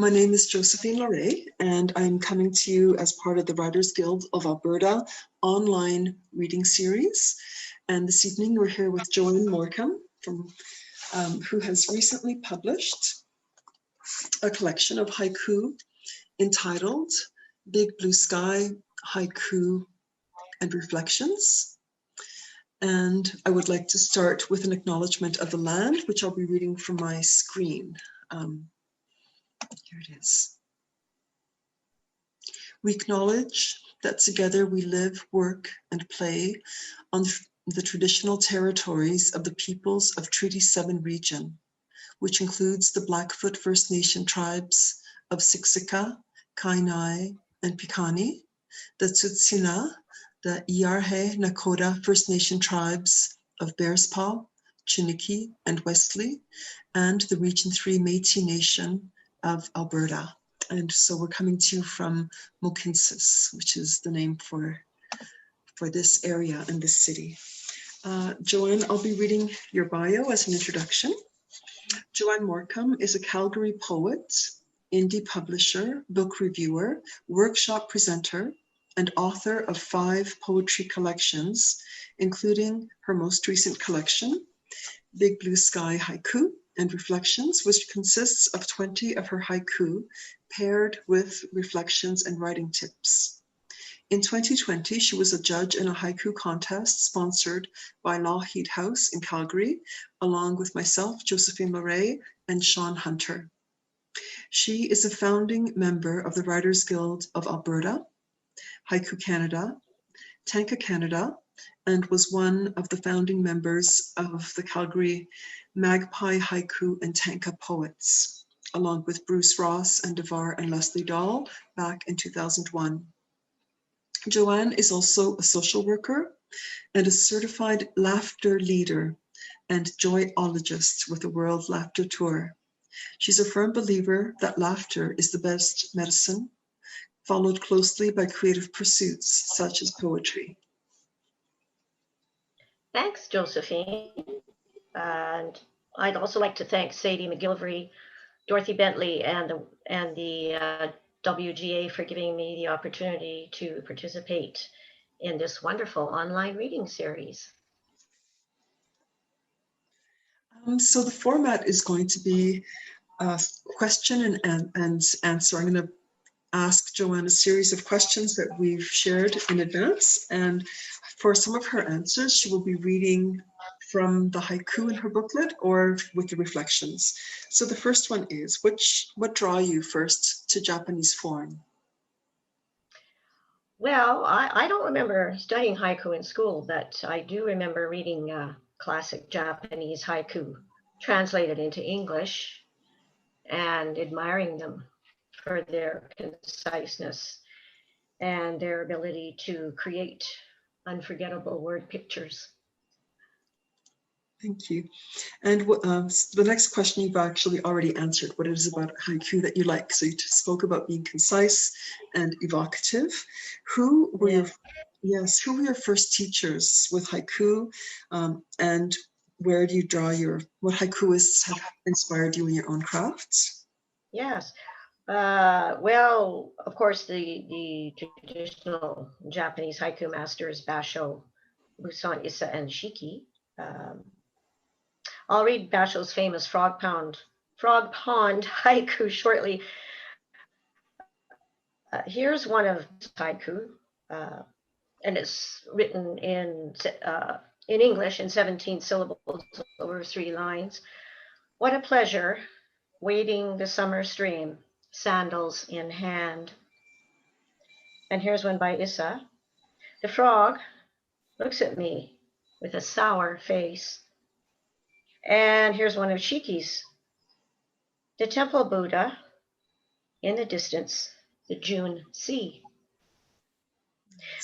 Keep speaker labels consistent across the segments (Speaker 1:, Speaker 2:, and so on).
Speaker 1: My name is Josephine LoRe, and I'm coming to you as part of the Writers Guild of Alberta online reading series. And this evening we're here with Joanne Morcom, who has recently published a collection of haiku entitled Big Blue Sky, Haiku and Reflections. And I would like to start with an acknowledgement of the land, which I'll be reading from my screen. Here it is. We acknowledge that together we live, work, and play on the traditional territories of the peoples of Treaty 7 region, which includes the Blackfoot First Nation tribes of Siksika, Kainai, and Piikani, the Tsuut'ina, the Iarhe Nakota First Nation tribes of Bearspaw, Chiniki, and Wesley, and the Region 3 Métis Nation of Alberta. And so we're coming to you from Mohkinstsis, which is the name for this area and this city. Joanne, I'll be reading your bio as an introduction. Joanne Morcom is a Calgary poet, indie publisher, book reviewer, workshop presenter, and author of 5 poetry collections, including her most recent collection, Big Blue Sky Haiku and Reflections, which consists of 20 of her haiku paired with reflections and writing tips. In 2020, she was a judge in a haiku contest sponsored by Lougheed House in Calgary, along with myself, Josephine LoRe, and Sean Hunter. She is a founding member of the Writers Guild of Alberta, Haiku Canada, Tanka Canada, and was one of the founding members of the Calgary Magpie Haiku and Tanka Poets, along with Bruce Ross and Devar and Leslie Dahl back in 2001. Joanne is also a social worker and a certified laughter leader and joyologist with the World Laughter Tour. She's a firm believer that laughter is the best medicine, followed closely by creative pursuits such as poetry.
Speaker 2: Thanks, Josephine. And I'd also like to thank Sadie McGilvery, Dorothy Bentley, and the WGA for giving me the opportunity to participate in this wonderful online reading series.
Speaker 1: So the format is going to be question and answer. I'm going to ask Joanne a series of questions that we've shared in advance, and for some of her answers, she will be reading from the haiku in her booklet or with the reflections. So the first one is, what draw you first to Japanese form?
Speaker 2: Well, I don't remember studying haiku in school, but I do remember reading classic Japanese haiku translated into English and admiring them for their conciseness and their ability to create unforgettable word pictures.
Speaker 1: Thank you. And the next question you've actually already answered, what it is about haiku that you like. So you spoke about being concise and evocative. Who were your first teachers with haiku, and where do you draw what haikuists have inspired you in your own crafts?
Speaker 2: Yes. Well, of course, the traditional Japanese haiku masters, Basho, Busan Issa, and Shiki. I'll read Basho's famous Frog Pond haiku shortly. Here's one of haiku, and it's written in English in 17 syllables over 3 lines. What a pleasure, wading the summer stream, sandals in hand. And here's one by Issa. The frog looks at me with a sour face. And here's one of Shiki's. The temple Buddha, in the distance, the June sea.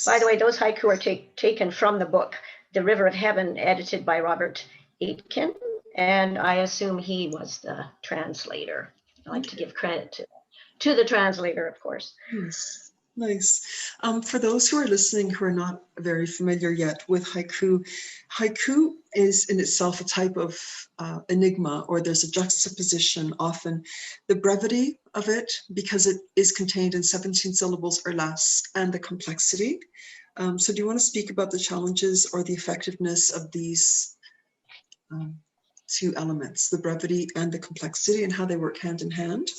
Speaker 2: By the way, those haiku are taken from the book, The River of Heaven, edited by Robert Aitken, and I assume he was the translator. I like to give credit to the translator, of course.
Speaker 1: Yes. Nice. For those who are listening who are not very familiar yet with haiku, haiku is in itself a type of enigma, or there's a juxtaposition often. The brevity of it, because it is contained in 17 syllables or less, and the complexity. So do you want to speak about the challenges or the effectiveness of these two elements, the brevity and the complexity, and how they work hand in hand?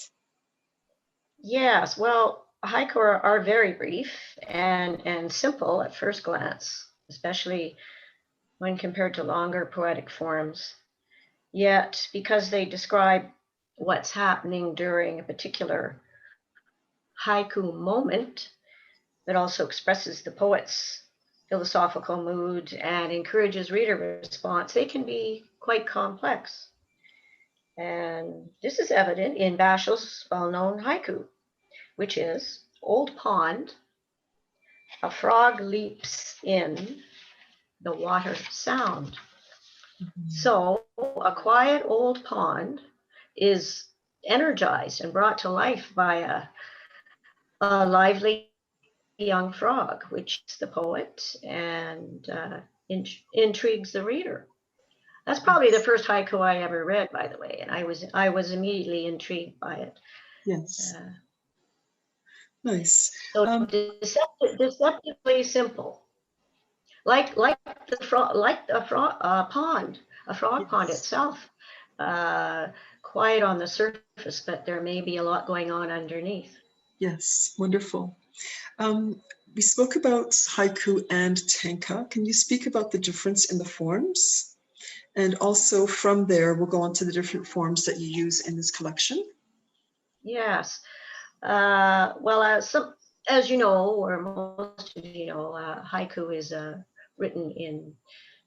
Speaker 2: Yes, well, haiku are very brief and simple at first glance, especially when compared to longer poetic forms. Yet, because they describe what's happening during a particular haiku moment that also expresses the poet's philosophical mood and encourages reader response, they can be quite complex. And this is evident in Basho's well-known haiku, which is Old Pond, a frog leaps in, the water sound. So a quiet old pond is energized and brought to life by a lively young frog, which is the poet and intrigues the reader. That's probably the first haiku I ever read, by the way, and I was immediately intrigued by it.
Speaker 1: Yes. Nice.
Speaker 2: So deceptively simple, like the frog, pond, a frog
Speaker 1: Yes.
Speaker 2: pond itself. Quiet on the surface, but there may be a lot going on underneath.
Speaker 1: Yes, wonderful. We spoke about haiku and tanka. Can you speak about the difference in the forms? And also from there, we'll go on to the different forms that you use in this collection.
Speaker 2: Yes. Well, as you know, or most of you know, haiku is written in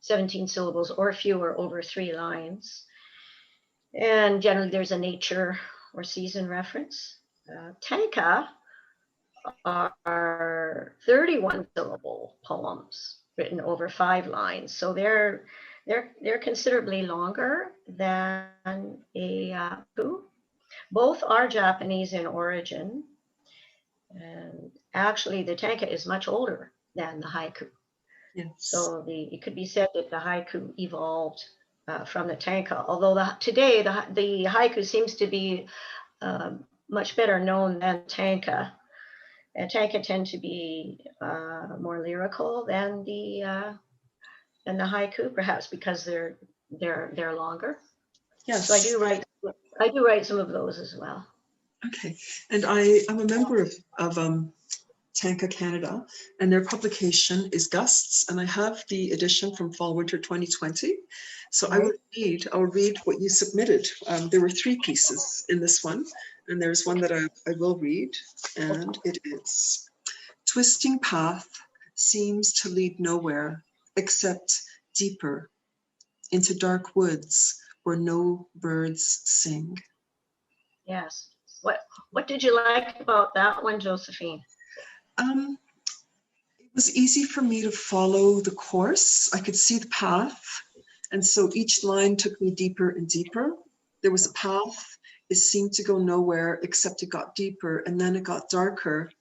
Speaker 2: 17 syllables or fewer over 3 lines. And generally there's a nature or season reference. Tanka are 31 syllable poems written over 5 lines. So they're considerably longer than a haiku. Both are Japanese in origin. And actually the tanka is much older than the haiku.
Speaker 1: Yes.
Speaker 2: So it could be said that the haiku evolved from the tanka, although today the haiku seems to be much better known than tanka. And tanka tend to be more lyrical than the haiku, perhaps because they're longer.
Speaker 1: Yes.
Speaker 2: So I do write some of those as well.
Speaker 1: Okay, and I'm a member of Tanka Canada, and their publication is Gusts, and I have the edition from Fall Winter 2020. So
Speaker 2: Right.
Speaker 1: I'll read what you submitted. There were 3 pieces in this one, and there's one that I will read, and it is: twisting path seems to lead nowhere except deeper into dark woods where no birds sing.
Speaker 2: Yes. What did you like about that one, Josephine?
Speaker 1: It was easy for me to follow the course. I could see the path. And so each line took me deeper and deeper. There was a path. It seemed to go nowhere, except it got deeper, and then it got darker.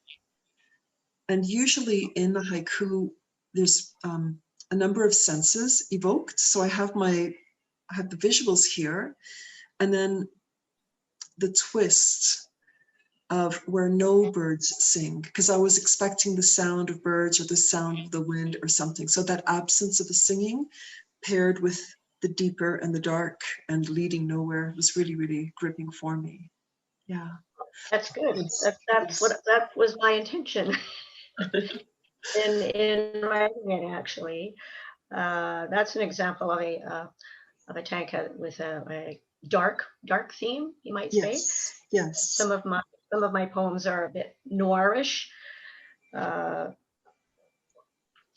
Speaker 1: And usually in the haiku, there's a number of senses evoked. So I have the visuals here, and then the twist of where no birds sing, because I was expecting the sound of birds or the sound of the wind or something. So that absence of the singing paired with the deeper and the dark and leading nowhere was really, really gripping for me. Yeah.
Speaker 2: That's good.
Speaker 1: Yes.
Speaker 2: That was my intention in writing it, actually. That's an example of a tanka with a dark theme, you might say.
Speaker 1: Yes. Yes.
Speaker 2: Some of my poems are a bit noirish,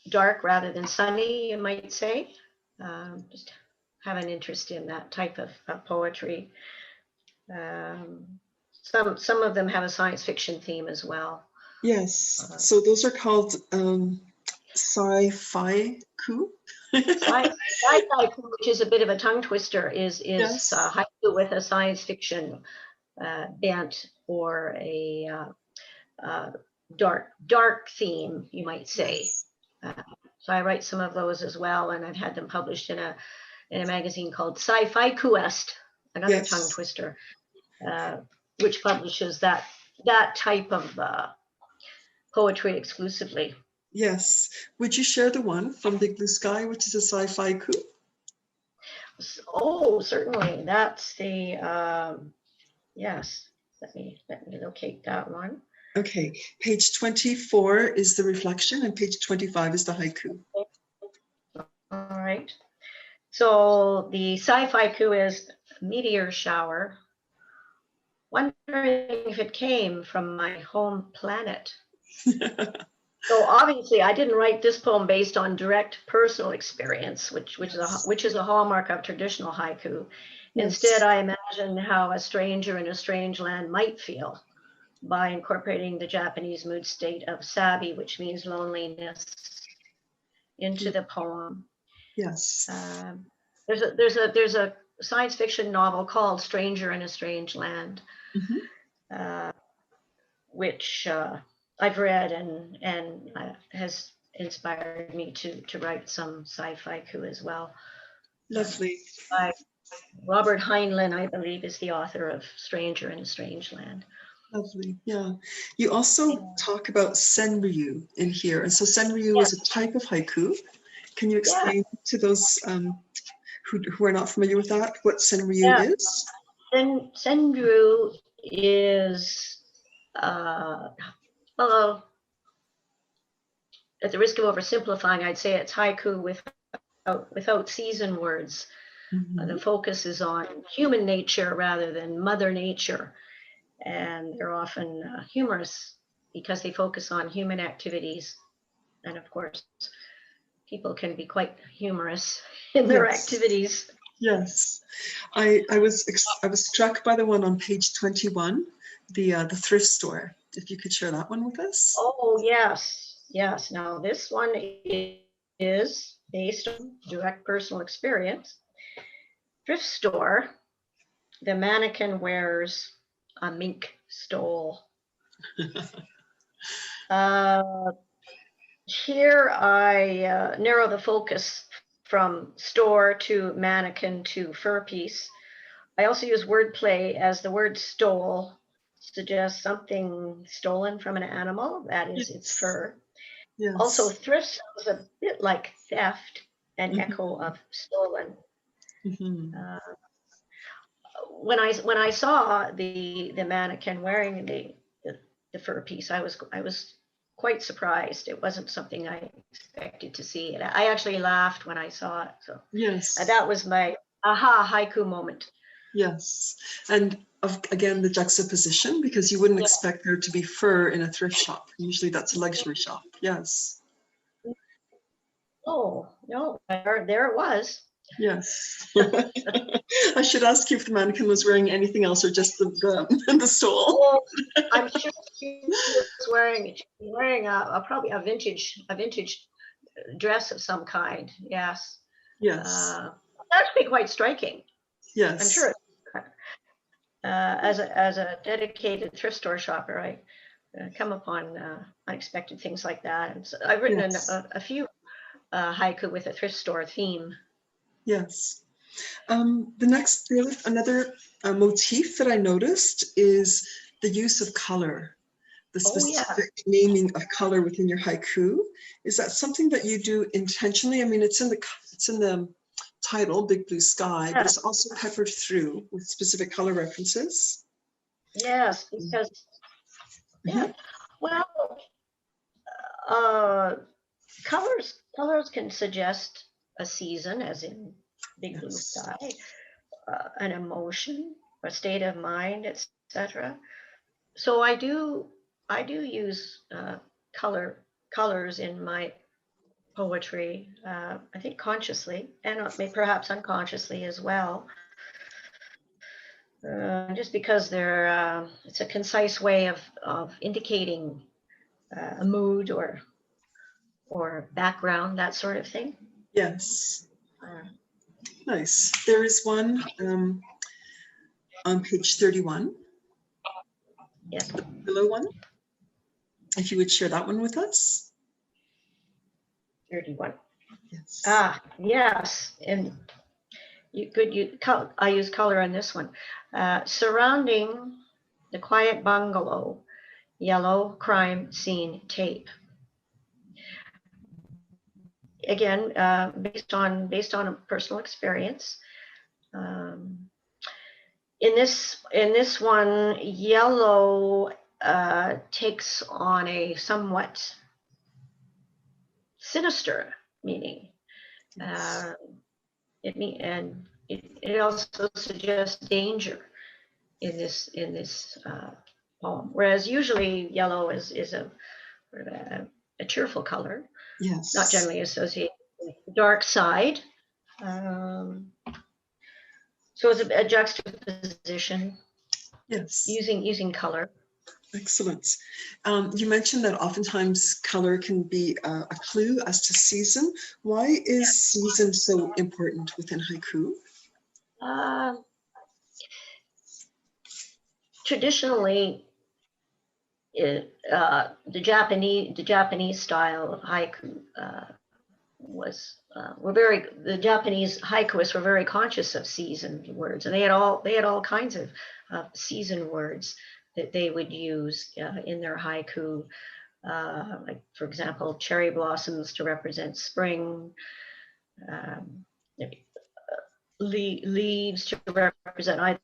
Speaker 2: dark rather than sunny, you might say. Just have an interest in that type of poetry. Some of them have a science fiction theme as well.
Speaker 1: Yes. So those are called sci-fi coup.
Speaker 2: Sci-fi, which is a bit of a tongue twister, is
Speaker 1: Yes.
Speaker 2: haiku with a science fiction bent or a dark theme, you might say.
Speaker 1: Yes.
Speaker 2: So I write some of those as well, and I've had them published in a magazine called Sci-Fi Quest, another tongue
Speaker 1: Yes.
Speaker 2: twister, which publishes that type of poetry exclusively.
Speaker 1: Yes. Would you share the one from Big Blue Sky, which is a sci-fi coup?
Speaker 2: Oh, certainly. That's the yes. Let me locate that one.
Speaker 1: Okay, page 24 is the reflection and page 25 is the haiku.
Speaker 2: All right. So the sci-fi coup is meteor shower. Wondering if it came from my home planet. So obviously, I didn't write this poem based on direct personal experience, which is a hallmark of traditional haiku.
Speaker 1: Yes.
Speaker 2: Instead, I imagined how a stranger in a strange land might feel by incorporating the Japanese mood state of sabi, which means loneliness, into the poem.
Speaker 1: Yes.
Speaker 2: There's a science fiction novel called Stranger in a Strange Land, which I've read and has inspired me to write some sci-fi coup as well.
Speaker 1: Lovely.
Speaker 2: Robert Heinlein, I believe, is the author of Stranger in a Strange Land.
Speaker 1: Lovely. Yeah. You also talk about senryu in here. And so senryu is a type of haiku. Can you explain to those who are not familiar with that what senryu is?
Speaker 2: Senryu is, although at the risk of oversimplifying, I'd say it's haiku without season words. The focus is on human nature rather than Mother Nature. And they're often humorous because they focus on human activities. And of course, people can be quite humorous in their activities.
Speaker 1: Yes. I was struck by the one on page 21, the thrift store. If you could share that one with us.
Speaker 2: Oh, yes. Now this one is based on direct personal experience. Thrift store, the mannequin wears a mink stole. Here I narrow the focus from store to mannequin to fur piece. I also use wordplay, as the word stole suggests something stolen from an animal, that is its fur.
Speaker 1: Yes.
Speaker 2: Also, thrift sounds a bit like theft, an echo of stolen. When I saw the mannequin wearing the fur piece, I was quite surprised. It wasn't something I expected to see. And I actually laughed when I saw it. So that was my aha haiku moment.
Speaker 1: Yes. And again, the juxtaposition, because you wouldn't expect there to be fur in a thrift shop. Usually that's a luxury shop. Yes.
Speaker 2: Oh, no, there it was.
Speaker 1: Yes. I should ask you if the mannequin was wearing anything else or just the stole.
Speaker 2: Oh, I'm sure she was wearing probably a vintage dress of some kind. Yes.
Speaker 1: Yes.
Speaker 2: Actually quite striking.
Speaker 1: Yes.
Speaker 2: I'm sure. As a dedicated thrift store shopper, I come upon unexpected things like that. And so I've written a few haiku with a thrift store theme.
Speaker 1: Yes. Another motif that I noticed is the use of color, the specific naming of color within your haiku. Is that something that you do intentionally? I mean, it's in the title, Big Blue Sky, but it's also peppered through with specific color references.
Speaker 2: Yes, because well, colors can suggest a season, as in Big Blue Sky, an emotion, a state of mind, etc. So I do use colors in my poetry. I think consciously and perhaps unconsciously as well. Just because it's a concise way of indicating a mood or background, that sort of thing.
Speaker 1: Yes. Nice. There is one on page 31.
Speaker 2: Yes.
Speaker 1: The pillow one. If you would share that one with us.
Speaker 2: 31.
Speaker 1: Yes.
Speaker 2: Yes, and I use color on this one. Surrounding the quiet bungalow, yellow crime scene tape. Again, based on a personal experience. In this one, yellow takes on a somewhat sinister meaning.
Speaker 1: Yes.
Speaker 2: It also suggests danger in this poem. Whereas usually yellow is a cheerful color,
Speaker 1: Yes.
Speaker 2: not generally associated with the dark side. So it's a juxtaposition.
Speaker 1: Yes.
Speaker 2: Using color.
Speaker 1: Excellent. You mentioned that oftentimes color can be a clue as to season. Why is season so important within haiku?
Speaker 2: Traditionally, the Japanese style of haiku the Japanese haikuists were very conscious of season words, and they had all kinds of season words that they would use in their haiku, like for example, cherry blossoms to represent spring, leaves to represent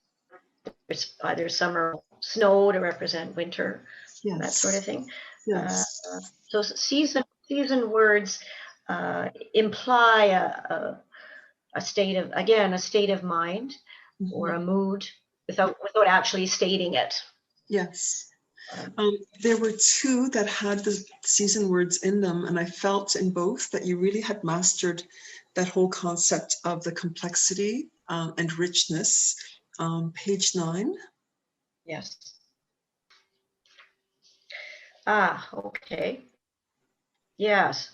Speaker 2: either summer, snow to represent winter,
Speaker 1: Yes.
Speaker 2: that sort of thing.
Speaker 1: Yes.
Speaker 2: So season words imply a state of mind, mm-hmm. or a mood without actually stating it.
Speaker 1: Yes. There were two that had the season words in them, and I felt in both that you really had mastered that whole concept of the complexity and richness. Page 9.
Speaker 2: Yes. Okay. Yes.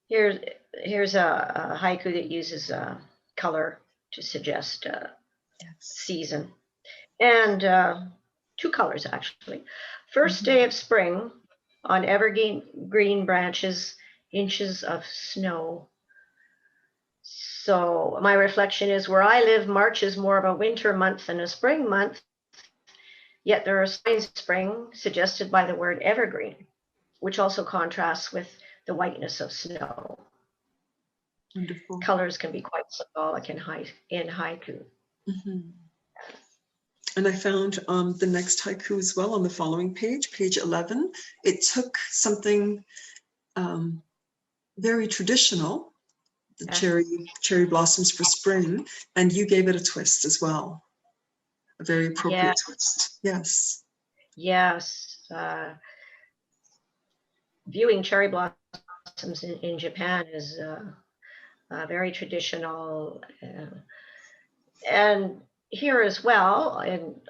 Speaker 2: Here's a haiku that uses color to suggest season, and two colors actually. First day of spring, on evergreen green branches, inches of snow. So my reflection is, where I live, March is more of a winter month than a spring month, yet there are signs of spring suggested by the word evergreen, which also contrasts with the whiteness of snow.
Speaker 1: Wonderful.
Speaker 2: Colors can be quite symbolic in haiku.
Speaker 1: Mm-hmm. And I found the next haiku as well on the following page, page 11. It took something very traditional, the cherry blossoms for spring, and you gave it a twist as well. A very appropriate twist. Yes.
Speaker 2: Yes. Viewing cherry blossoms in Japan is very traditional, and here as well, and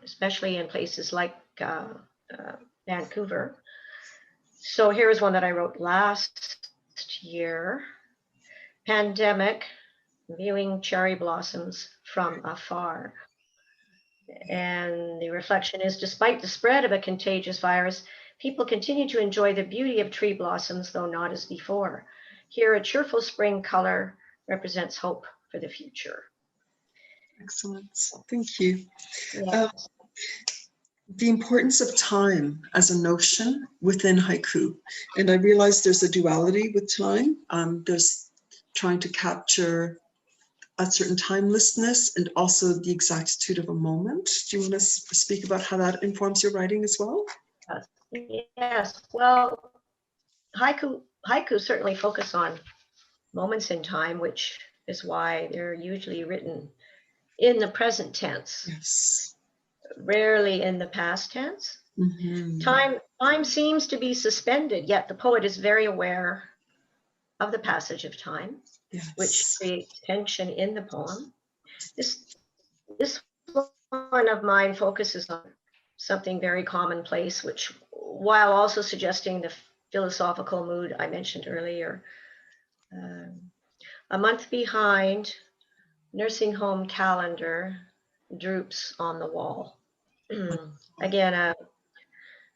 Speaker 2: especially in places like Vancouver. So here's one that I wrote last year. Pandemic, viewing cherry blossoms from afar. And the reflection is, despite the spread of a contagious virus, people continue to enjoy the beauty of tree blossoms, though not as before. Here, a cheerful spring color represents hope for the future.
Speaker 1: Excellent. Thank you.
Speaker 2: Yeah.
Speaker 1: The importance of time as a notion within haiku. And I realize there's a duality with time. There's trying to capture a certain timelessness and also the exactitude of a moment. Do you want to speak about how that informs your writing as well?
Speaker 2: Yes. Well, haiku certainly focus on moments in time, which is why they're usually written in the present tense.
Speaker 1: Yes.
Speaker 2: Rarely in the past tense.
Speaker 1: Mm-hmm.
Speaker 2: Time seems to be suspended, yet the poet is very aware of the passage of time, yes, which creates tension in the poem. This one of mine focuses on something very commonplace, which, while also suggesting the philosophical mood I mentioned earlier. A month behind, nursing home calendar droops on the wall. Again,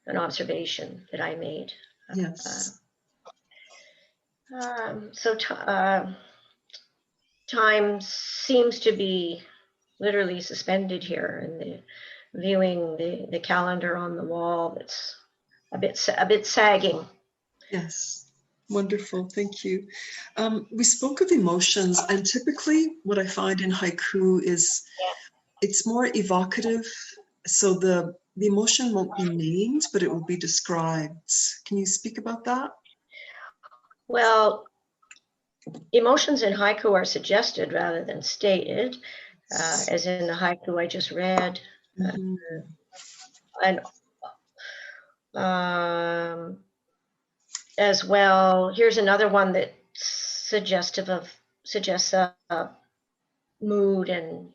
Speaker 2: an observation that I made.
Speaker 1: Yes.
Speaker 2: Time seems to be literally suspended here, and viewing the calendar on the wall, that's a bit sagging.
Speaker 1: Yes. Wonderful. Thank you. We spoke of emotions, and typically what I find in haiku is it's more evocative. So the emotion won't be named, but it will be described. Can you speak about that?
Speaker 2: Well, emotions in haiku are suggested rather than stated, as in the haiku I just read.
Speaker 1: Mm-hmm.
Speaker 2: And as well, here's another one that suggests mood and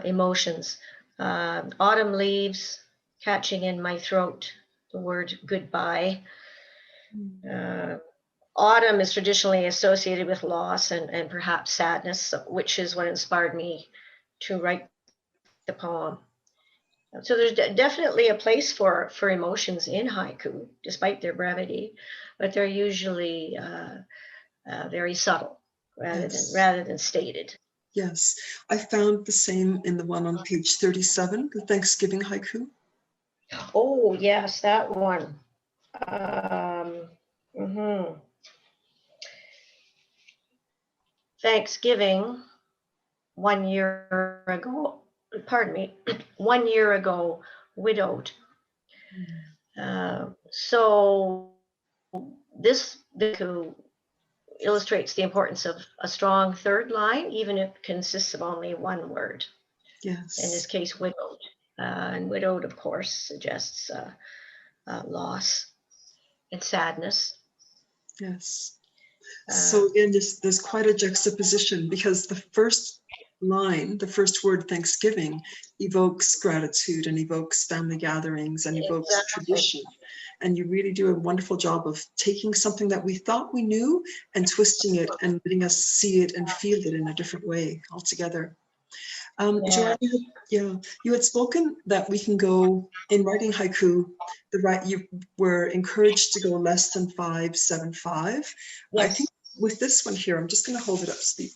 Speaker 2: emotions. Autumn leaves catching in my throat, the word goodbye. Autumn is traditionally associated with loss and perhaps sadness, which is what inspired me to write the poem. So there's definitely a place for emotions in haiku, despite their brevity, but they're usually very subtle rather than stated.
Speaker 1: Yes, I found the same in the one on page 37, the Thanksgiving haiku.
Speaker 2: Oh, yes, that one. Thanksgiving 1 year ago, pardon me, 1 year ago, widowed. So this illustrates the importance of a strong third line, even if it consists of only one word.
Speaker 1: Yes.
Speaker 2: In this case, widowed. And widowed, of course, suggests loss and sadness.
Speaker 1: Yes. So again, there's quite a juxtaposition, because the first line, the first word, Thanksgiving, evokes gratitude and evokes family gatherings and evokes tradition. And you really do a wonderful job of taking something that we thought we knew and twisting it and letting us see it and feel it in a different way altogether. Joanne, you had spoken that we can go, in writing haiku, you were encouraged to go less than 575.
Speaker 2: Yes.
Speaker 1: I think with this one here, I'm just going to hold it up so the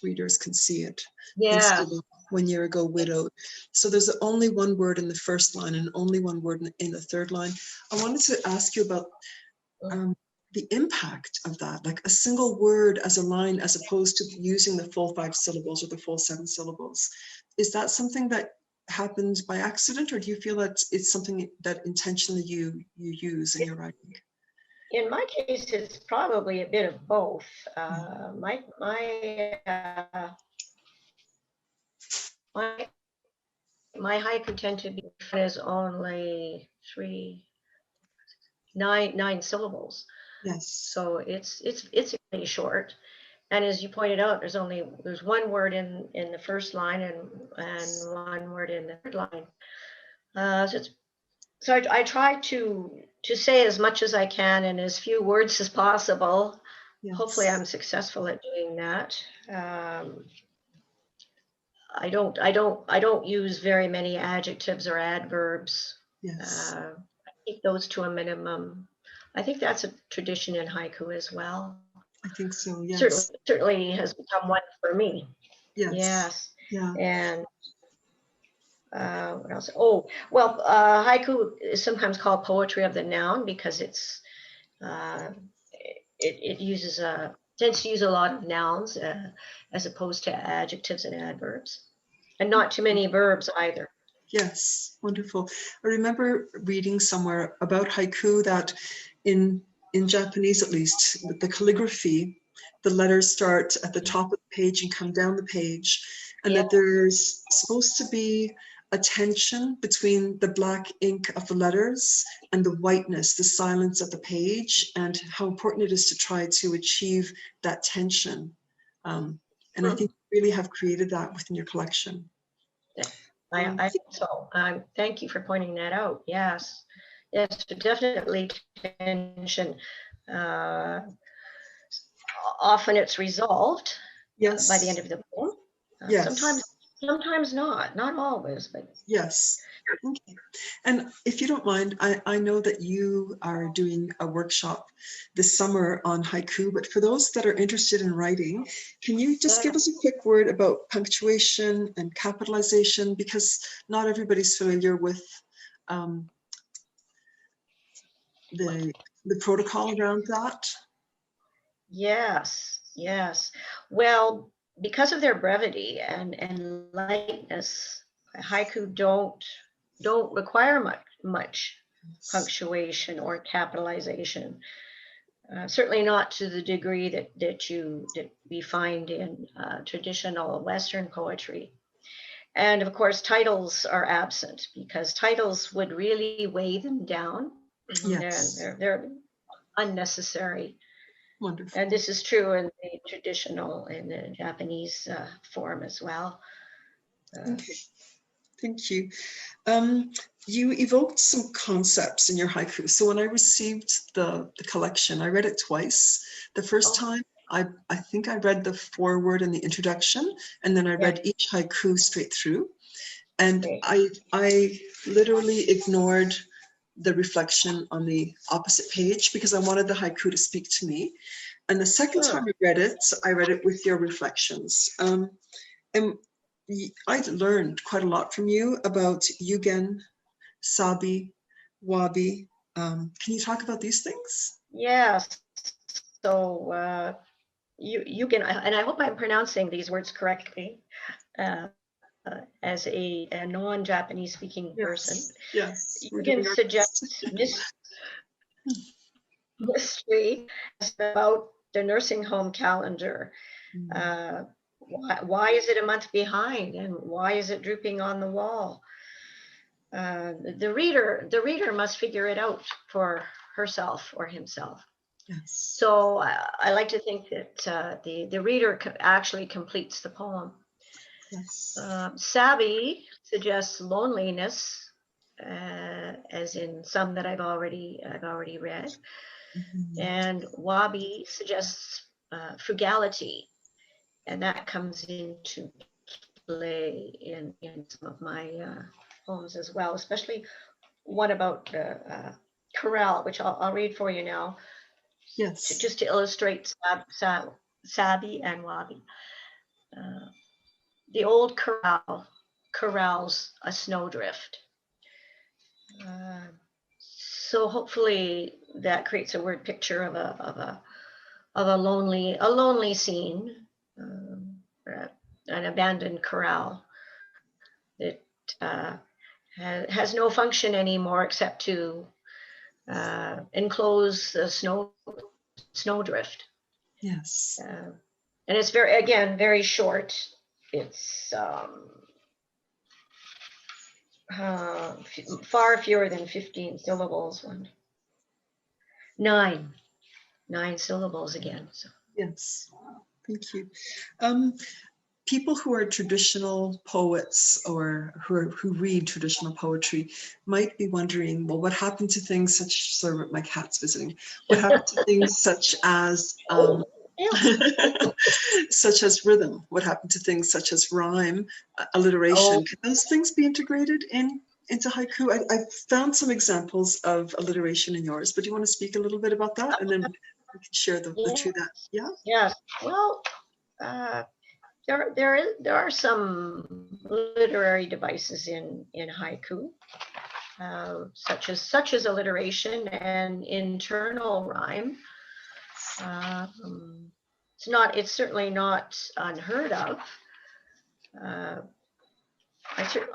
Speaker 1: readers can see it.
Speaker 2: Yeah.
Speaker 1: Instead of 1 year ago, widowed. So there's only one word in the first line and only one word in the third line. I wanted to ask you about the impact of that, like a single word as a line, as opposed to using the full 5 syllables or the full 7 syllables. Is that something that happened by accident, or do you feel that it's something that intentionally you use in your writing?
Speaker 2: In my case, it's probably a bit of both. My haiku tend to be is only nine syllables.
Speaker 1: Yes.
Speaker 2: So it's really short. And as you pointed out, there's one word in the first line and one word in the third line. So I try to say as much as I can in as few words as possible. Yes. Hopefully I'm successful at doing that. I don't use very many adjectives or adverbs.
Speaker 1: Yes.
Speaker 2: I keep those to a minimum. I think that's a tradition in haiku as well.
Speaker 1: I think so, yes.
Speaker 2: Certainly has become one for me.
Speaker 1: Yes.
Speaker 2: Yes.
Speaker 1: Yeah.
Speaker 2: And what else? Oh, well, haiku is sometimes called poetry of the noun because it tends to use a lot of nouns as opposed to adjectives and adverbs, and not too many verbs either.
Speaker 1: Yes, wonderful. I remember reading somewhere about haiku that in Japanese, at least, the calligraphy, the letters start at the top of the page and come down the page, and that there's supposed to be a tension between the black ink of the letters and the whiteness, the silence of the page, and how important it is to try to achieve that tension. And I think you really have created that within your collection.
Speaker 2: I think so. Thank you for pointing that out. Yes, definitely tension. Often it's resolved by the end of the poem.
Speaker 1: Yes.
Speaker 2: Sometimes not always, but
Speaker 1: yes. Okay. And if you don't mind, I know that you are doing a workshop this summer on haiku, but for those that are interested in writing, can you just give us a quick word about punctuation and capitalization? Because not everybody's familiar with um, the protocol around that.
Speaker 2: Yes, yes. Well, because of their brevity and lightness, haiku don't require much punctuation or capitalization. Certainly not to the degree that we find in traditional Western poetry. And of course, titles are absent because titles would really weigh them down.
Speaker 1: Yes.
Speaker 2: They're unnecessary.
Speaker 1: Wonderful.
Speaker 2: And this is true in the traditional, in the Japanese form as well.
Speaker 1: Okay. Thank you. You evoked some concepts in your haiku. So when I received the collection, I read it twice. The first
Speaker 2: Oh,
Speaker 1: time, I think I read the foreword and the introduction, and then I
Speaker 2: yeah,
Speaker 1: read each haiku straight through. And
Speaker 2: great.
Speaker 1: I literally ignored the reflection on the opposite page because I wanted the haiku to speak to me. And the second
Speaker 2: Huh.
Speaker 1: time I read it with your reflections. And I learned quite a lot from you about yugen, sabi, wabi. Can you talk about these things?
Speaker 2: Yes. So you can, and I hope I'm pronouncing these words correctly, uh, as a non-Japanese speaking person.
Speaker 1: Yes, yes,
Speaker 2: You
Speaker 1: we're
Speaker 2: can
Speaker 1: doing our
Speaker 2: suggest
Speaker 1: best.
Speaker 2: mystery about the nursing home calendar.
Speaker 1: Mm,
Speaker 2: Uh, why is it a month behind, and why is it drooping on the wall? The reader must figure it out for herself or himself.
Speaker 1: yes,
Speaker 2: So I like to think that the reader actually completes the poem.
Speaker 1: yes.
Speaker 2: Sabi suggests loneliness, as in some that I've already read,
Speaker 1: Mhm.
Speaker 2: and wabi suggests frugality, and that comes into play in some of my poems as well, especially one about the corral, which I'll read for you now,
Speaker 1: Yes,
Speaker 2: just to illustrate sabi and wabi. Uh, the old corral corrals a snowdrift. Uh, so hopefully that creates a word picture of a lonely scene, an abandoned corral that uh, has no function anymore except to enclose the snowdrift.
Speaker 1: yes,
Speaker 2: Uh, and it's very short. It's far fewer than 15 syllables. Nine, nine syllables again. So.
Speaker 1: yes. Thank you. Um, People who are traditional poets or who read traditional poetry might be wondering, well, what happened to things such, sorry, my cat's visiting, what happened to things such as
Speaker 2: Oh, yeah.
Speaker 1: such as rhythm? What happened to things such as rhyme, alliteration?
Speaker 2: Oh,
Speaker 1: Can those things be integrated into haiku? I found some examples of alliteration in yours, but do you want to speak a little bit about that? And then we can share the
Speaker 2: yeah.
Speaker 1: two that, yeah?
Speaker 2: Yes. Well, uh, there are some literary devices in haiku, such as alliteration and internal rhyme. Um, it's certainly not unheard of. Uh,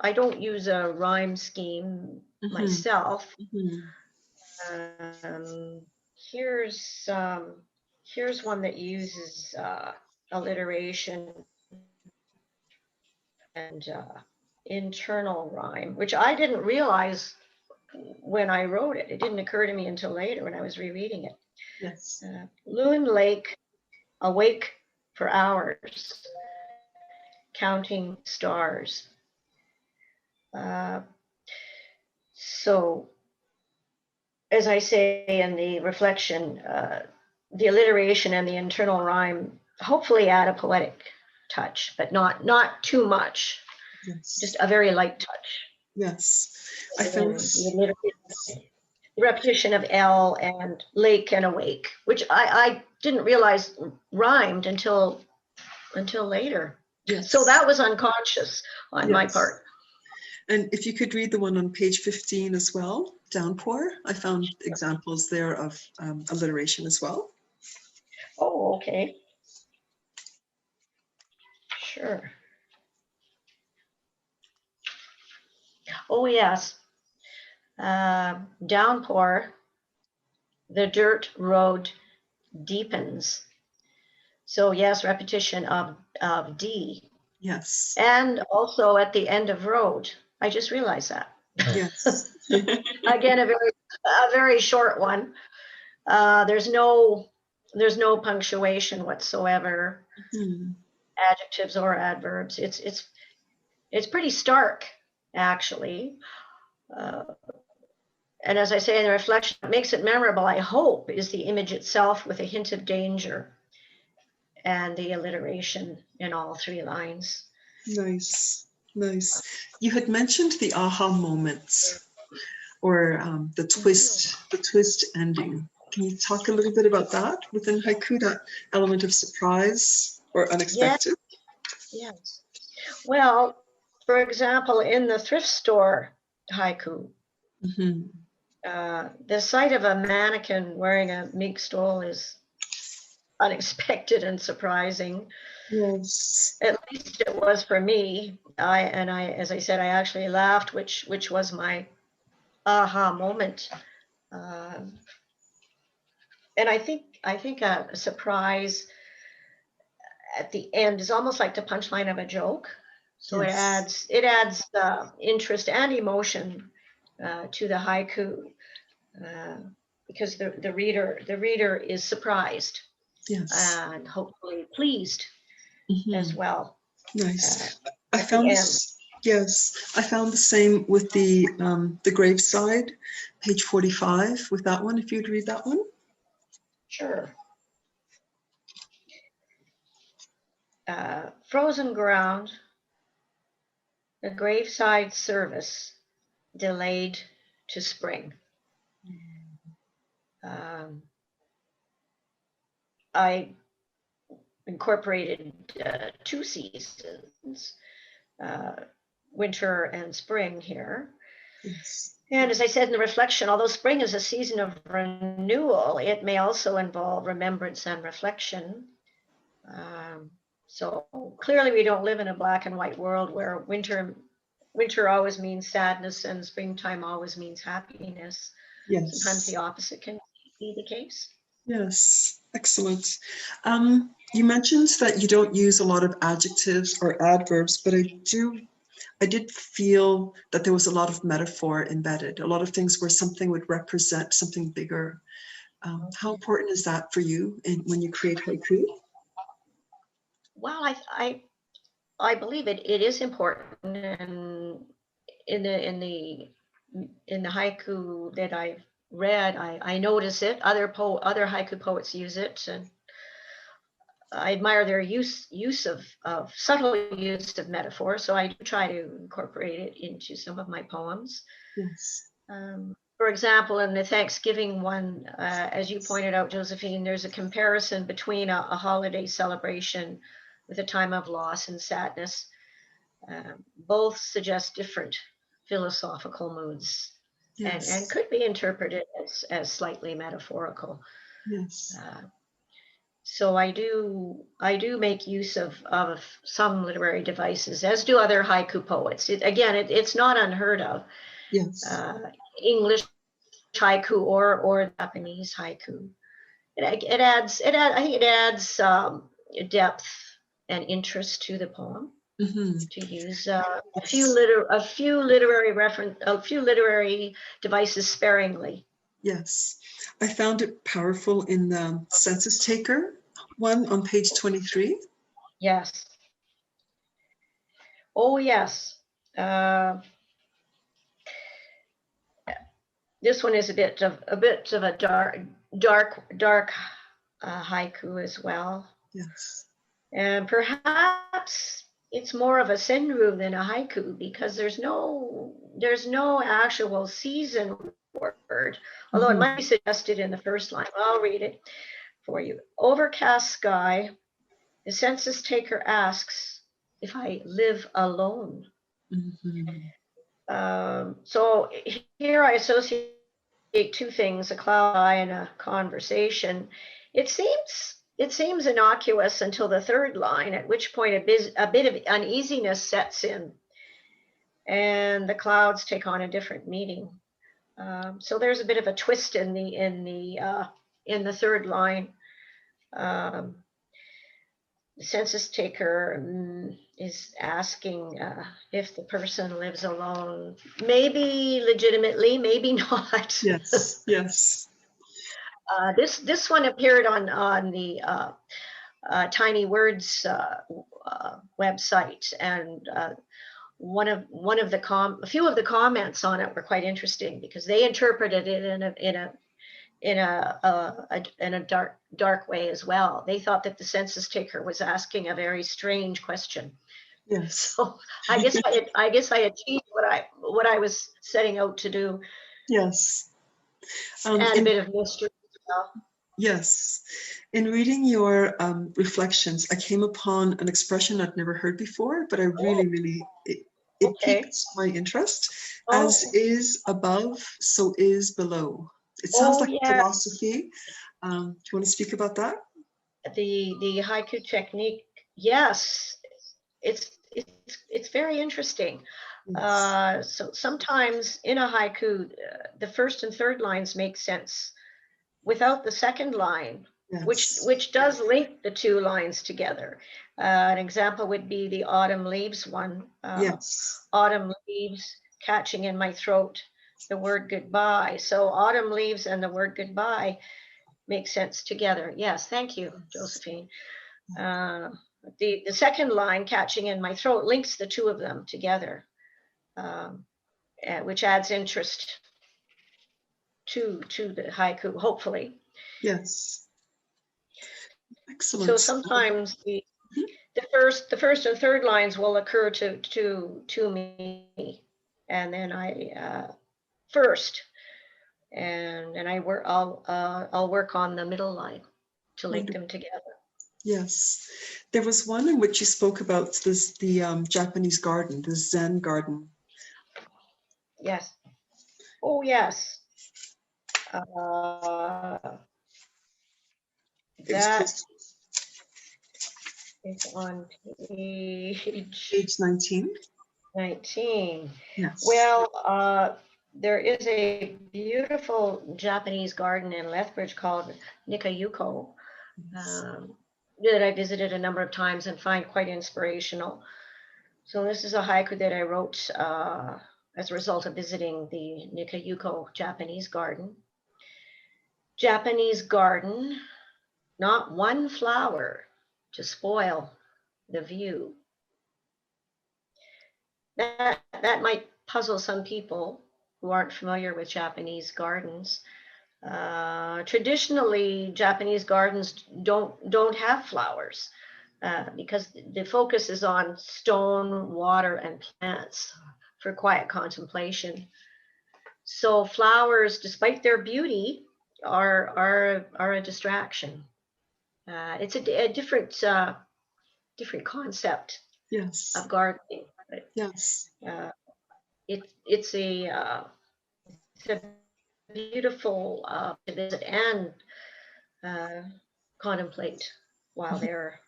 Speaker 2: I don't use a rhyme scheme
Speaker 1: Mm-hmm,
Speaker 2: myself.
Speaker 1: mm-hmm.
Speaker 2: Um, here's here's one that uses alliteration and internal rhyme, which I didn't realize when I wrote it. It didn't occur to me until later when I was rereading it.
Speaker 1: Yes.
Speaker 2: Loon Lake, awake for hours, counting stars. Uh, so, as I say in the reflection, the alliteration and the internal rhyme hopefully add a poetic touch, but not too much,
Speaker 1: Yes.
Speaker 2: just a very light touch.
Speaker 1: Yes. I found
Speaker 2: The repetition of L and lake and awake, which I didn't realize rhymed until later.
Speaker 1: yes.
Speaker 2: So that was unconscious on my
Speaker 1: Yes.
Speaker 2: part.
Speaker 1: And if you could read the one on page 15 as well, downpour, I found examples there of alliteration as well.
Speaker 2: Oh, okay. Sure. Oh, yes. Downpour, the dirt road deepens. So yes, repetition of D.
Speaker 1: Yes.
Speaker 2: And also at the end of road. I just realized that.
Speaker 1: Yes.
Speaker 2: Again, a very short one. There's no punctuation whatsoever, adjectives or adverbs. It's pretty stark, actually. And as I say in the reflection, what makes it memorable, I hope, is the image itself with a hint of danger and the alliteration in all 3 lines.
Speaker 1: Nice, nice. You had mentioned the aha moments, or the twist ending. Can you talk a little bit about that within haiku, that element of surprise or unexpected?
Speaker 2: Yes. Well, for example, in the thrift store haiku, the sight of a mannequin wearing a mink stole is unexpected and surprising.
Speaker 1: Yes.
Speaker 2: At least it was for me. I, as I said, I actually laughed, which was my aha moment. And I think a surprise at the end is almost like the punchline of a joke. So
Speaker 1: Yes.
Speaker 2: it adds interest and emotion to the haiku, because the reader is surprised,
Speaker 1: Yes.
Speaker 2: and hopefully pleased as well.
Speaker 1: Nice. I
Speaker 2: At the
Speaker 1: found
Speaker 2: end.
Speaker 1: this. Yes, I found the same with the graveside, page 45. With that one, if you'd read that one.
Speaker 2: Sure. Frozen ground, the graveside service delayed to spring. I incorporated 2 seasons, winter and spring here.
Speaker 1: Yes.
Speaker 2: And as I said in the reflection, although spring is a season of renewal, it may also involve remembrance and reflection. So clearly we don't live in a black and white world where winter always means sadness and springtime always means happiness.
Speaker 1: Yes.
Speaker 2: Sometimes the opposite can be the case.
Speaker 1: Yes, excellent. You mentioned that you don't use a lot of adjectives or adverbs, but I did feel that there was a lot of metaphor embedded, a lot of things where something would represent something bigger. How important is that for you when you create haiku?
Speaker 2: Well, I believe it is important, and in the haiku that I've read, I notice it. Other haiku poets use it, and I admire their use of subtle use of metaphor. So I do try to incorporate it into some of my poems.
Speaker 1: Yes.
Speaker 2: For example, in the Thanksgiving one, as you pointed out, Josephine, there's a comparison between a holiday celebration with a time of loss and sadness. Both suggest different philosophical moods,
Speaker 1: Yes.
Speaker 2: and could be interpreted as slightly metaphorical.
Speaker 1: Yes.
Speaker 2: So I do make use of some literary devices, as do other haiku poets. It's not unheard of.
Speaker 1: Yes.
Speaker 2: English haiku or Japanese haiku. I think it adds depth and interest to the poem. To use a few literary devices sparingly.
Speaker 1: Yes, I found it powerful in the census taker one on page 23.
Speaker 2: Yes. Oh yes. This one is a bit of a dark haiku as well.
Speaker 1: Yes.
Speaker 2: And perhaps it's more of a senru than a haiku because there's no actual season word, although it might be suggested in the first line. I'll read it for you. Overcast sky, the census taker asks if I live alone. So here I associate two things, a cloud eye and a conversation. It seems innocuous until the third line, at which point a bit of uneasiness sets in and the clouds take on a different meaning. So there's a bit of a twist in the third line. The census taker is asking if the person lives alone, maybe legitimately, maybe not.
Speaker 1: Yes, yes.
Speaker 2: This one appeared on the Tiny Words website, and a few of the comments on it were quite interesting because they interpreted it in a dark way as well. They thought that the census taker was asking a very strange question.
Speaker 1: Yes.
Speaker 2: So I guess I achieved what I was setting out to do.
Speaker 1: Yes.
Speaker 2: And a bit of mystery as well.
Speaker 1: Yes. In reading your reflections, I came upon an expression I'd never heard before, but I really, it piqued my interest. As is above, so is below. It sounds like philosophy. Do you want to speak about that?
Speaker 2: The haiku technique, yes, it's very interesting. Yes. So sometimes in a haiku, the first and third lines make sense without the second line, yes, which does link the two lines together. An example would be the autumn leaves one. Yes. Autumn leaves catching in my throat the word goodbye. So autumn leaves and the word goodbye make sense together. Yes, thank you, Josephine. The second line, catching in my throat, links the two of them together, which adds interest to the haiku, hopefully.
Speaker 1: Yes. Excellent.
Speaker 2: So sometimes the first and third lines will occur to me, and then I first, and I'll work on the middle line to link them together.
Speaker 1: Yes, there was one in which you spoke about the Japanese garden, the Zen garden.
Speaker 2: Yes. Oh yes. That is on page
Speaker 1: 19.
Speaker 2: 19.
Speaker 1: Yes.
Speaker 2: Well, there is a beautiful Japanese garden in Lethbridge called Nikayuko that I visited a number of times and find quite inspirational. So this is a haiku that I wrote as a result of visiting the Nikayuko Japanese garden. Japanese garden, not one flower to spoil the view. That might puzzle some people who aren't familiar with Japanese gardens. Traditionally, Japanese gardens don't have flowers because the focus is on stone, water, and plants for quiet contemplation. So flowers, despite their beauty, are a distraction. It's a different concept.
Speaker 1: Yes.
Speaker 2: Of gardening.
Speaker 1: Yes.
Speaker 2: It's a beautiful to visit and contemplate while they're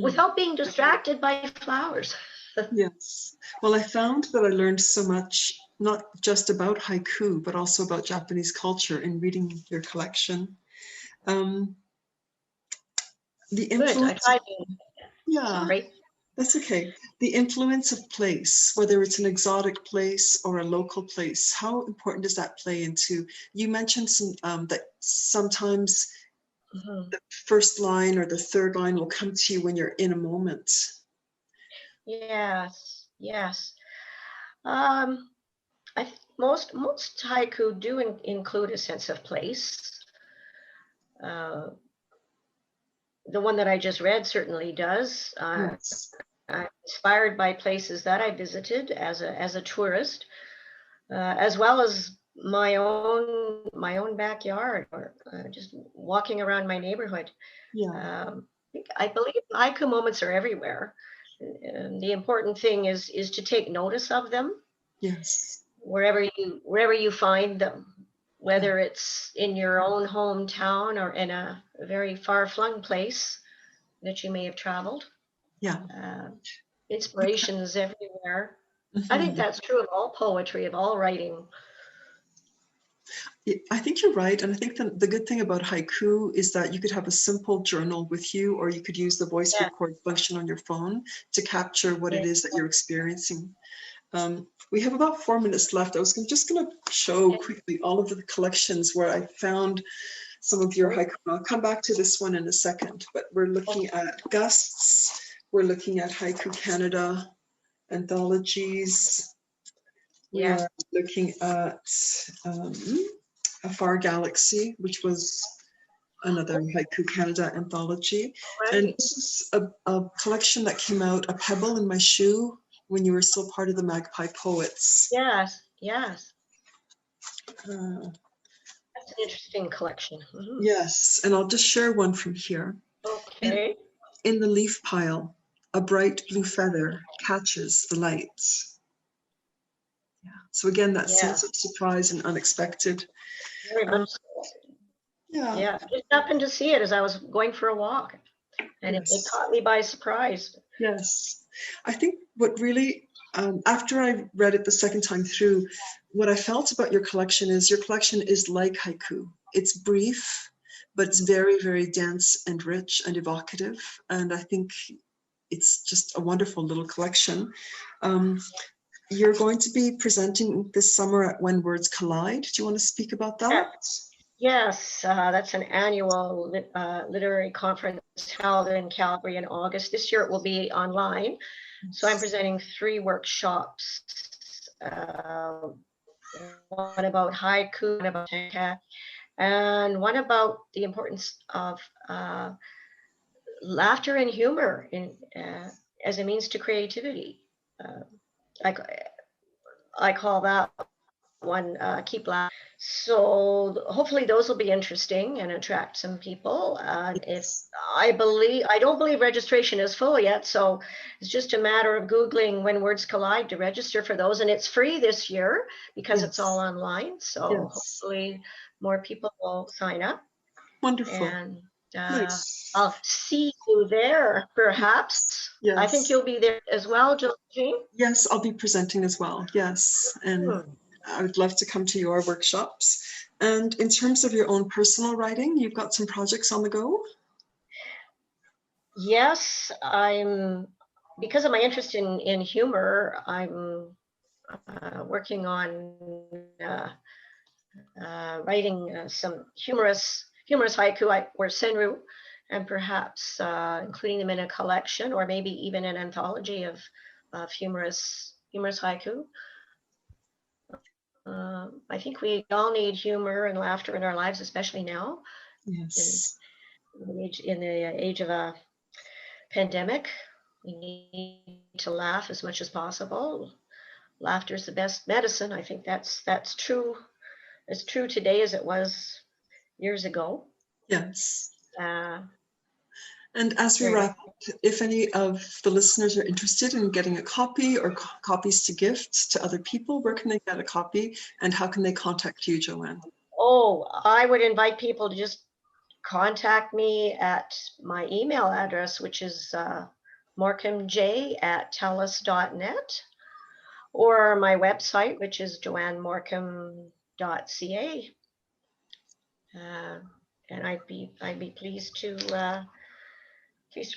Speaker 2: without being distracted by flowers.
Speaker 1: Yes. Well, I found that I learned so much, not just about haiku, but also about Japanese culture in reading your collection. The influence.
Speaker 2: Good. I tried to.
Speaker 1: Yeah.
Speaker 2: Sorry.
Speaker 1: That's okay. The influence of place, whether it's an exotic place or a local place, how important does that play into? You mentioned that sometimes the first line or the third line will come to you when you're in a moment.
Speaker 2: Yes. I think most haiku do include a sense of place. The one that I just read certainly does.
Speaker 1: Yes.
Speaker 2: I'm inspired by places that I visited as a tourist, as well as my own backyard, or just walking around my neighborhood.
Speaker 1: Yeah.
Speaker 2: I believe haiku moments are everywhere. And the important thing is to take notice of them
Speaker 1: Yes.
Speaker 2: wherever you find them,
Speaker 1: Yeah.
Speaker 2: whether it's in your own hometown or in a very far-flung place that you may have traveled.
Speaker 1: Yeah.
Speaker 2: Uh, Inspiration is everywhere. I think
Speaker 1: Mhm.
Speaker 2: that's true of all poetry, of all writing.
Speaker 1: I think you're right. And I think the good thing about haiku is that you could have a simple journal with you, or you could use the voice
Speaker 2: Yeah,
Speaker 1: record function on your phone to capture what
Speaker 2: yeah,
Speaker 1: it is that you're experiencing. We have about 4 minutes left. I was just going to show quickly all of the collections where I found some of your haiku. I'll come back to this one in a second, but we're looking at Gusts. We're looking at Haiku Canada anthologies. We
Speaker 2: yeah,
Speaker 1: are looking at A Far Galaxy, which was another Haiku Canada anthology. And
Speaker 2: right.
Speaker 1: this is a collection that came out, A Pebble in My Shoe, when you were still part of the Magpie Poets.
Speaker 2: Yes, yes.
Speaker 1: Uh,
Speaker 2: That's an interesting collection. Mhm.
Speaker 1: yes, and I'll just share one from here.
Speaker 2: Okay.
Speaker 1: In the leaf pile, a bright blue feather catches the lights. Yeah. So again, that
Speaker 2: Yeah,
Speaker 1: sense of surprise and unexpected.
Speaker 2: very
Speaker 1: Um,
Speaker 2: much so.
Speaker 1: yeah,
Speaker 2: Yeah, just happened to see it as I was going for a walk, and it
Speaker 1: yes,
Speaker 2: caught me by surprise.
Speaker 1: yes. I think what really, after I read it the second time through, what I felt about your collection is like haiku. It's brief, but it's very, very dense and rich and evocative. And I think it's just a wonderful little collection. Um, You're going to be presenting this summer at When Words Collide. Do you want to speak about that?
Speaker 2: Yes, yes, that's an annual literary conference held in Calgary in August. This year it will be online. So I'm presenting 3 workshops, uh, one about haiku, one about tanka, and one about the importance of laughter and humor as a means to creativity. Uh, I, I call that one Keep Laughing. So hopefully those will be interesting and attract some people. If
Speaker 1: Yes.
Speaker 2: I don't believe registration is full yet, so it's just a matter of Googling When Words Collide to register for those. And it's free this year because it's all
Speaker 1: Yes.
Speaker 2: online. So
Speaker 1: Yes.
Speaker 2: hopefully more people will sign up.
Speaker 1: Wonderful.
Speaker 2: And
Speaker 1: Nice.
Speaker 2: I'll see you there, perhaps. I think
Speaker 1: Yes.
Speaker 2: you'll be there as well, Josephine.
Speaker 1: Yes, I'll be presenting as well. Yes. And
Speaker 2: Hmm.
Speaker 1: I would love to come to your workshops. And in terms of your own personal writing, you've got some projects on the go?
Speaker 2: Yes, because of my interest in humor, I'm working on uh, writing some humorous haiku or senru, and perhaps including them in a collection or maybe even an anthology of humorous haiku. I think we all need humor and laughter in our lives, especially now in
Speaker 1: Yes.
Speaker 2: the age of a pandemic. We need to laugh as much as possible. Laughter is the best medicine. I think that's true, as true today as it was years ago.
Speaker 1: Yes.
Speaker 2: Uh,
Speaker 1: And as we
Speaker 2: very much.
Speaker 1: wrap up, if any of the listeners are interested in getting a copy or copies to gift to other people, where can they get a copy and how can they contact you, Joanne?
Speaker 2: Oh, I would invite people to just contact me at my email address, which is morcomj@telus.net, or my website, which is joannemorcom.ca. Uh, and I'd be pleased to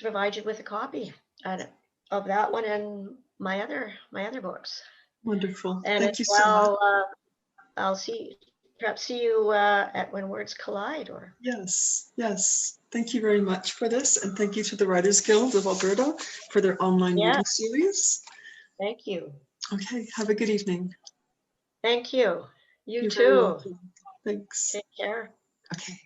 Speaker 2: provide you with a copy of that one and my other books.
Speaker 1: Wonderful.
Speaker 2: And
Speaker 1: Thank
Speaker 2: as
Speaker 1: you so much.
Speaker 2: well, I'll perhaps see you at When Words Collide. Or
Speaker 1: Yes, yes. Thank you very much for this. And thank you to the Writers Guild of Alberta for their online
Speaker 2: yeah,
Speaker 1: reading series.
Speaker 2: thank you,
Speaker 1: Okay, have a good evening.
Speaker 2: thank you. You
Speaker 1: You're very
Speaker 2: too.
Speaker 1: welcome. Thanks.
Speaker 2: Take care.
Speaker 1: Okay.